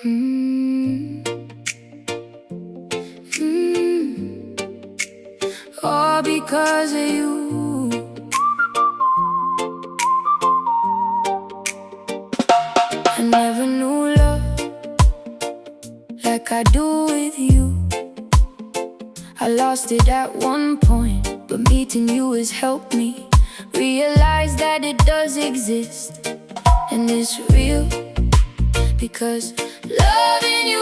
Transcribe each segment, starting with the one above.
Mm. Mm. All because of you. I never knew love like I do with you. I lost it at one point, but meeting you has helped me realize that it does exist, and it's real. Because loving you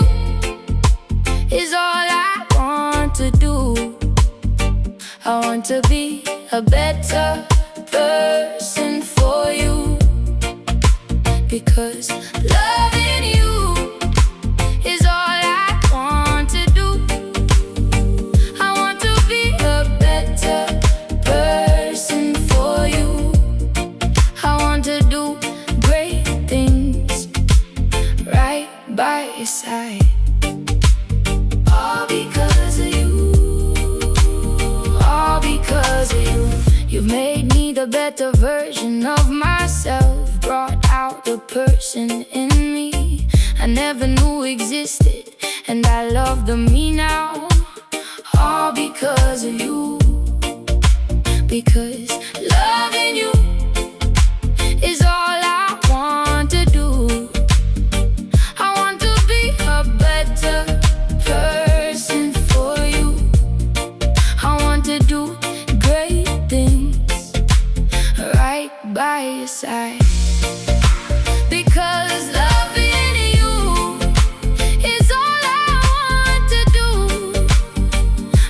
is all I want to do. I want to be a better person for you. Because loving you is all I want to do. I want to be a better person for you. I want to do great things right by your side. All because of you. All because of you. You've made me the better version of myself, brought out the person in me I never knew existed, and I love the me now. All because of you. Because loving you is all I want to do. I want to be a better person for you. I want to do great things right by your side. Because loving you is all I want to do.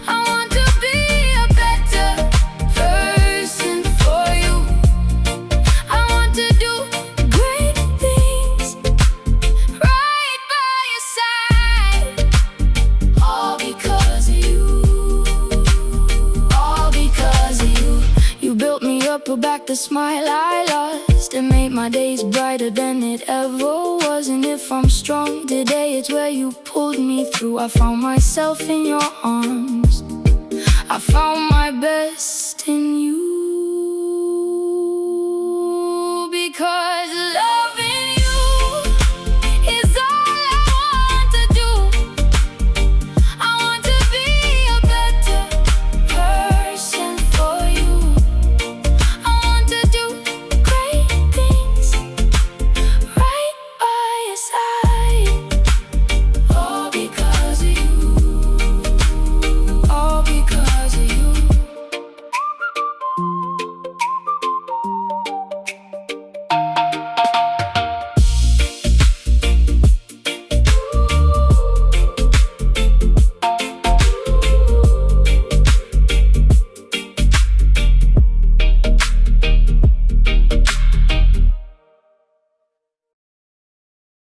I want to be a better person for you. I want to do great things right by your side. All because of you. All because of you. You built me up, brought back the smile I lost, and made my days brighter than it ever was. And if I'm strong today, it's where you pulled me through. I found myself in your arms. I found my best in you. Because